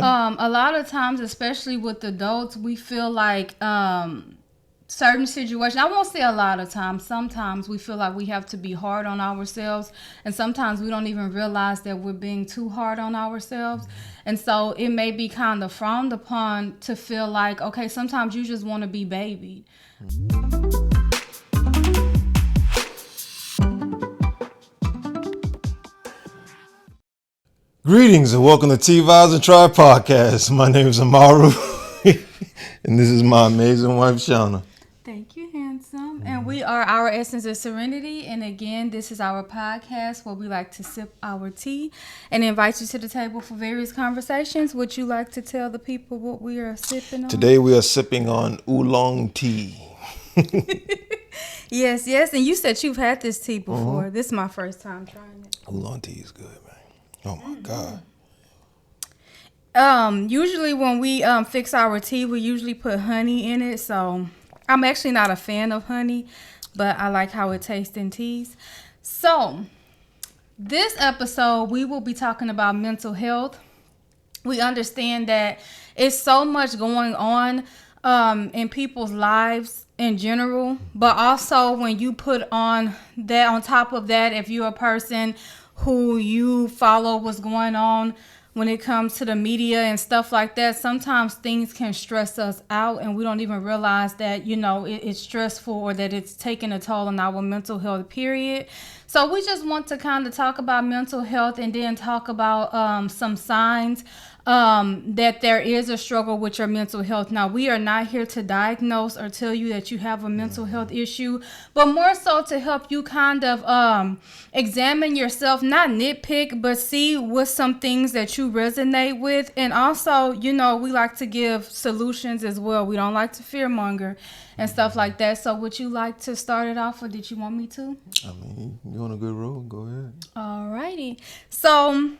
A lot of times, especially with adults, we feel like certain situations, I won't say a lot of times, sometimes we feel like we have to be hard on ourselves, and sometimes we don't even realize that we're being too hard on ourselves. And so it may be kind of frowned upon to feel like, okay, sometimes you just want to be babied. Greetings and welcome to Tea Vybz Tribe Podcast. My name is Amaru, and this is my amazing wife, Shana. Thank you, handsome. And we are Our Essence of Serenity. And again, this is our podcast where we like to sip our tea and invite you to the table for various conversations. Would you like to tell the people what we are sipping on? Today we are sipping on Oolong Tea. Yes. And you said you've had this tea before. This is my first time trying it. Oolong Tea is good, man. Oh my God. Usually when we fix our tea, we usually put honey in it. So I'm actually not a fan of honey, but I like how it tastes in teas. So this episode, we will be talking about mental health. We understand that it's so much going on in people's lives in general, but also when you put on that, on top of that, if you're a person who you follow what's going on when it comes to the media and stuff like that, sometimes things can stress us out and we don't even realize that, you know, it's stressful or that it's taking a toll on our mental health, period. So we just want to kind of talk about mental health and then talk about some signs that there is a struggle with your mental health. Now, we are not here to diagnose or tell you that you have a mental health issue, but more so to help you kind of examine yourself, not nitpick, but see what some things that you resonate with. And also, you know, we like to give solutions as well. We don't like to fearmonger and stuff like that. So would you like to start it off, or did you want me to? I mean, you're on a good road. Go ahead. Alrighty. So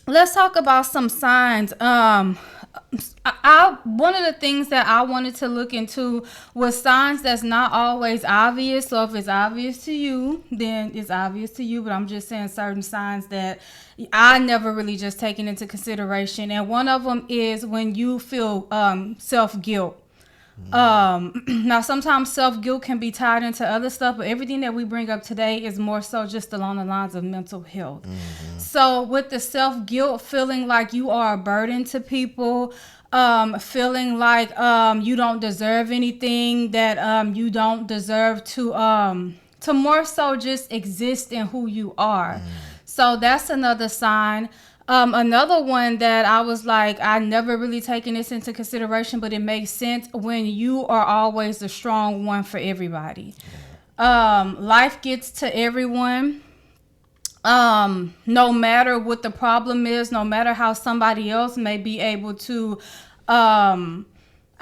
let's talk about some signs. One of the things that I wanted to look into was signs that's not always obvious. So if it's obvious to you, then it's obvious to you. But I'm just saying certain signs that I never really just taken into consideration. And one of them is when you feel self-guilt. Now sometimes self-guilt can be tied into other stuff, but everything that we bring up today is more so just along the lines of mental health. So with the self-guilt, feeling like you are a burden to people, feeling like you don't deserve anything, that you don't deserve to more so just exist in who you are. So that's another sign. Another one that I was like, I never really taken this into consideration, but it makes sense when you are always the strong one for everybody. Life gets to everyone. No matter what the problem is, no matter how somebody else may be able to,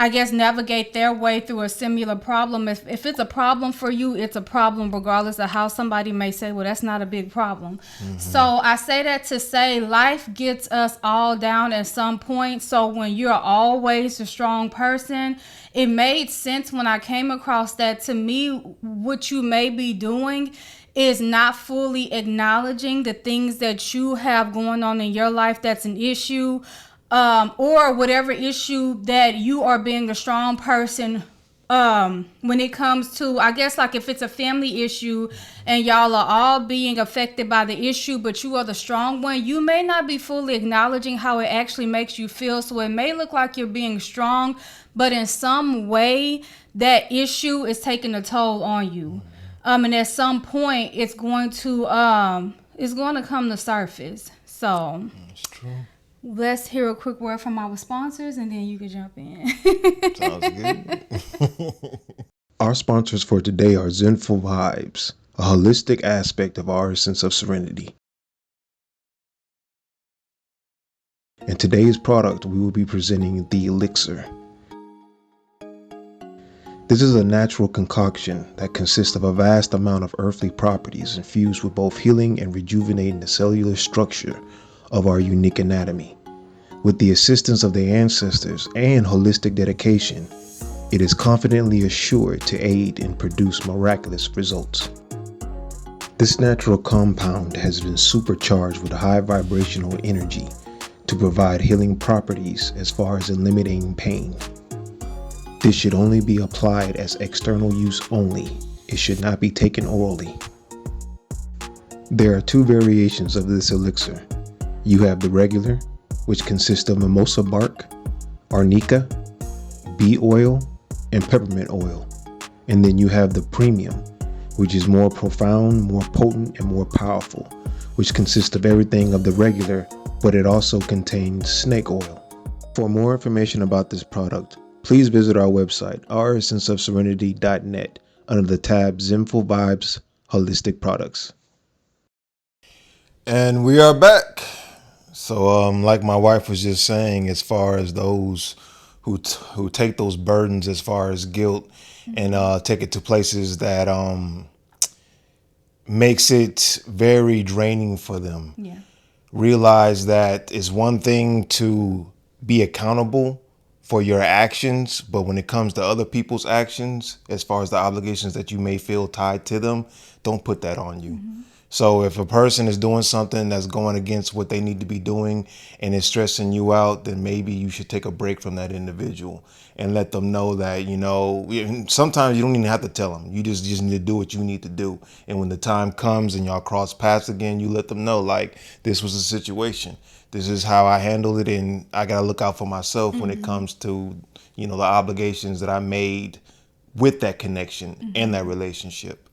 I guess, navigate their way through a similar problem. If it's a problem for you, it's a problem regardless of how somebody may say, well, that's not a big problem. So I say that to say life gets us all down at some point. So when you're always a strong person, it made sense when I came across that. To me, what you may be doing is not fully acknowledging the things that you have going on in your life that's an issue. Or whatever issue that you are being a strong person when it comes to, I guess, like if it's a family issue and y'all are all being affected by the issue, but you are the strong one, you may not be fully acknowledging how it actually makes you feel. So it may look like you're being strong, but in some way that issue is taking a toll on you. And at some point it's going to come to surface. So That's true. let's hear a quick word from our sponsors, and then you can jump in. Sounds good. Our sponsors for today are Zenful Vibes, a holistic aspect of Our Essence of Serenity. In today's product, we will be presenting the Elixir. This is a natural concoction that consists of a vast amount of earthly properties infused with both healing and rejuvenating the cellular structure of our unique anatomy. With the assistance of their ancestors and holistic dedication, it is confidently assured to aid and produce miraculous results. This natural compound has been supercharged with high vibrational energy to provide healing properties as far as eliminating pain. This should only be applied as external use only. It should not be taken orally. There are 2 variations of this elixir. You have the regular, which consists of mimosa bark, arnica, bee oil, and peppermint oil. And then you have the premium, which is more profound, more potent, and more powerful, which consists of everything of the regular, but it also contains snake oil. For more information about this product, please visit our website, ouressenceofserenity.net, under the tab Zenful Vibes Holistic Products. And we are back. So, like my wife was just saying, as far as those who take those burdens as far as guilt and take it to places that makes it very draining for them. Yeah. Realize that it's one thing to be accountable for your actions, but when it comes to other people's actions, as far as the obligations that you may feel tied to them, don't put that on you. Mm-hmm. So if a person is doing something that's going against what they need to be doing and is stressing you out, then maybe you should take a break from that individual and let them know that, you know, sometimes you don't even have to tell them. You just need to do what you need to do. And when the time comes and y'all cross paths again, you let them know, like, this was the situation. This is how I handled it, and I got to look out for myself when it comes to, you know, the obligations that I made with that connection and that relationship.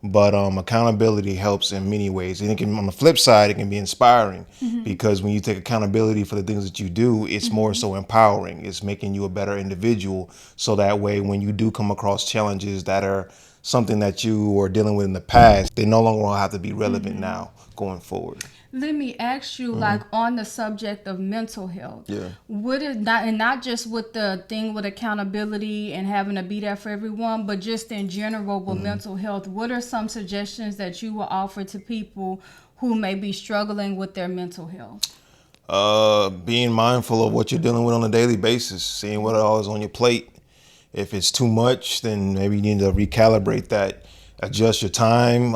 But accountability helps in many ways. And it can, on the flip side, it can be inspiring because when you take accountability for the things that you do, it's more so empowering. It's making you a better individual. So that way, when you do come across challenges that are something that you were dealing with in the past, they no longer will have to be relevant now going forward. Let me ask you, like, on the subject of mental health, would it not, and not just with the thing with accountability and having to be there for everyone, but just in general with mental health, what are some suggestions that you will offer to people who may be struggling with their mental health? Being mindful of what you're dealing with on a daily basis, seeing what all is on your plate. If it's too much, then maybe you need to recalibrate that. Adjust your time.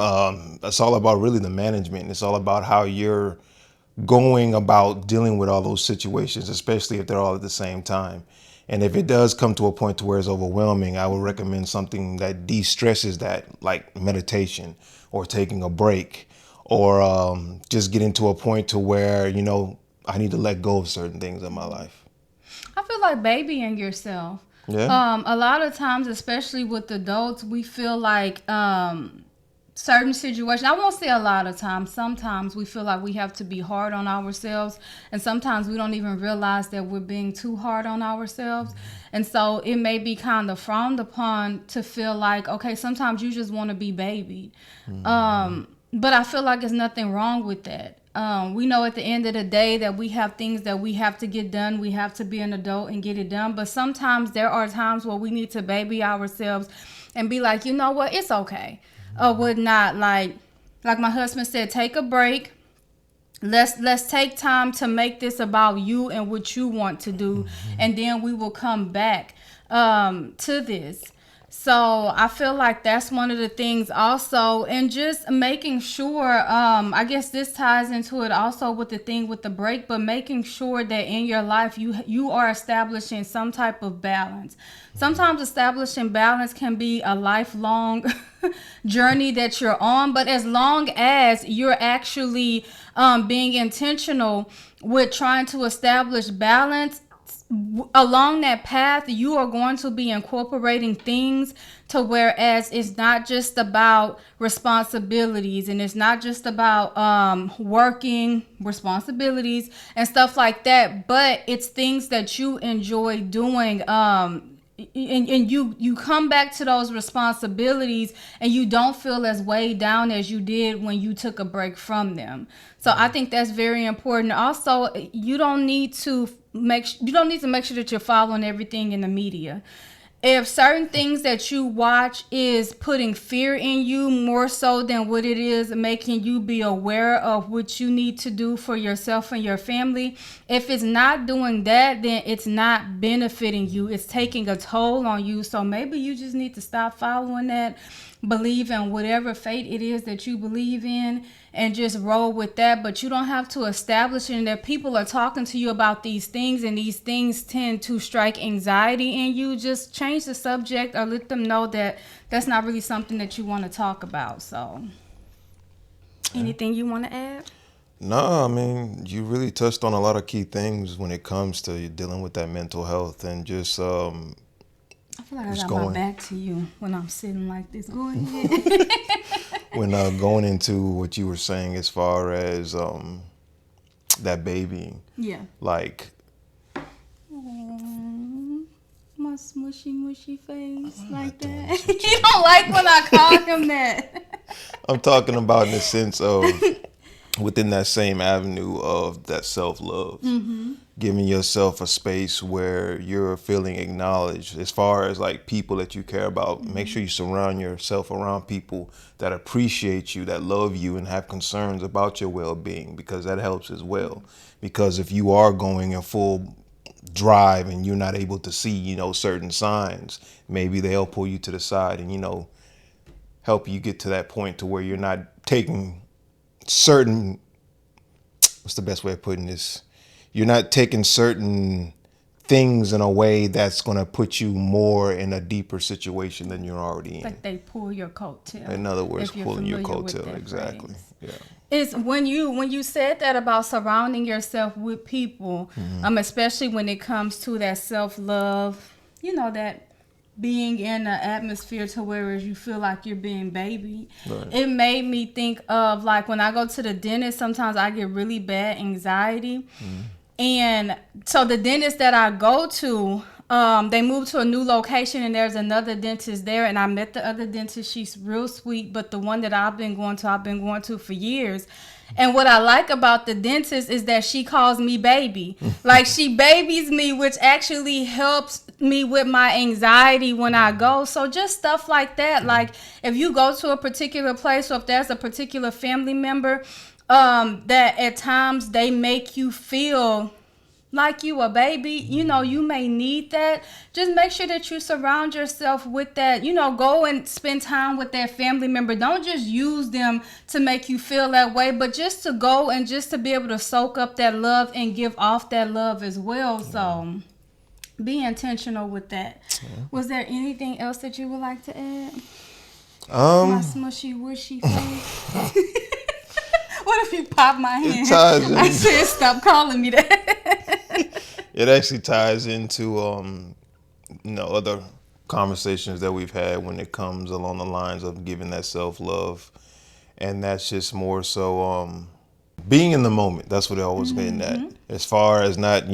That's all about really the management. It's all about how you're going about dealing with all those situations, especially if they're all at the same time. And if it does come to a point to where it's overwhelming, I would recommend something that de-stresses that, like meditation or taking a break, or just getting to a point to where, you know, I need to let go of certain things in my life. I feel like babying yourself. Yeah. A lot of times, especially with adults, we feel like certain situations, I won't say a lot of times, sometimes we feel like we have to be hard on ourselves, and sometimes we don't even realize that we're being too hard on ourselves. And so it may be kind of frowned upon to feel like, okay, sometimes you just want to be babied. But I feel like there's nothing wrong with that. We know at the end of the day that we have things that we have to get done. We have to be an adult and get it done. But sometimes there are times where we need to baby ourselves and be like, you know what, it's okay. Or would not, like my husband said, take a break. Let's take time to make this about you and what you want to do. And then we will come back to this. So I feel like that's one of the things also, and just making sure, I guess this ties into it also with the thing with the break, but making sure that in your life you are establishing some type of balance. Sometimes establishing balance can be a lifelong journey that you're on, but as long as you're actually being intentional with trying to establish balance, along that path, you are going to be incorporating things to whereas it's not just about responsibilities and it's not just about working responsibilities and stuff like that, but it's things that you enjoy doing. And you come back to those responsibilities and you don't feel as weighed down as you did when you took a break from them. So I think that's very important. Also, you don't need to make sure that you're following everything in the media. If certain things that you watch is putting fear in you more so than what it is making you be aware of what you need to do for yourself and your family, if it's not doing that, then it's not benefiting you. It's taking a toll on you. So maybe you just need to stop following that. believe in whatever fate it is that you believe in and just roll with that. But you don't have to establish it that people are talking to you about these things and these things tend to strike anxiety in you. Just change the subject or let them know that that's not really something that you want to talk about. So anything you want to add? No, I mean, you really touched on a lot of key things when it comes to dealing with that mental health and just I feel like I got my back to you when I'm sitting like this. Go ahead. when going into what you were saying as far as that babying. Yeah. Like, my mushy face like that. You don't like when I call him that. I'm talking about in the sense of within that same avenue of that self-love, giving yourself a space where you're feeling acknowledged as far as like people that you care about. Make sure you surround yourself around people that appreciate you, that love you, and have concerns about your well-being, because that helps as well. Because if you are going in full drive and you're not able to see, certain signs, maybe they'll pull you to the side and, help you get to that point to where you're not taking certain, what's the best way of putting this? You're not taking certain things in a way that's going to put you more in a deeper situation than you're already in. Like they pull your coattail. In other words, pulling your coattail. Exactly. Yeah. It's when you said that about surrounding yourself with people, especially when it comes to that self-love, that being in an atmosphere to where you feel like you're being babied. Right. It made me think of like when I go to the dentist, sometimes I get really bad anxiety. And so the dentist that I go to, they moved to a new location and there's another dentist there, and I met the other dentist. She's real sweet, but the one that I've been going to for years. And what I like about the dentist is that she calls me baby. Like she babies me, which actually helps me with my anxiety when I go. So just stuff like that. Like if you go to a particular place or if there's a particular family member that at times they make you feel like you a baby, you may need that. Just make sure that you surround yourself with that. Go and spend time with that family member. Don't just use them to make you feel that way, but just to go and just to be able to soak up that love and give off that love as well. So be intentional with that. Was there anything else that you would like to add? My smushy whooshy face. What if you pop my hand? I said stop calling me that. It actually ties into other conversations that we've had when it comes along the lines of giving that self-love, and that's just more so being in the moment. That's what I was getting at. As far as not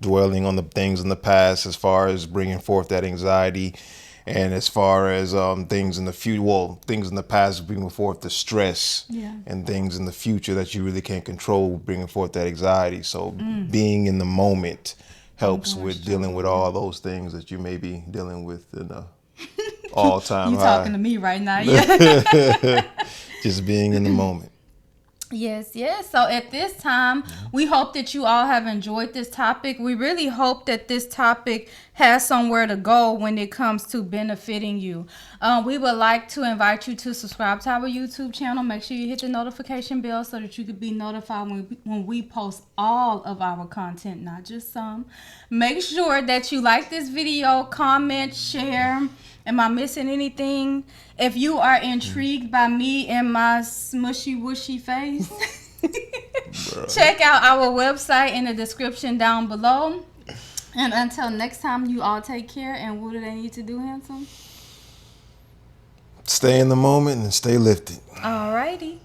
dwelling on the things in the past, as far as bringing forth that anxiety, and as far as things in the future, things in the past bringing forth the stress, and things in the future that you really can't control, bringing forth that anxiety. So being in the moment helps with dealing with all those things that you may be dealing with in a all-time high. You talking to me right now? Yeah. Just being in the moment. Yes. So at this time, we hope that you all have enjoyed this topic. We really hope that this topic has somewhere to go when it comes to benefiting you. We would like to invite you to subscribe to our YouTube channel. Make sure you hit the notification bell so that you can be notified when we post all of our content, not just some. Make sure that you like this video, comment, share. Am I missing anything? If you are intrigued by me and my smushy whooshy face, check out our website in the description down below. And until next time, you all take care. And what do they need to do, handsome? Stay in the moment and stay lifted. Alrighty.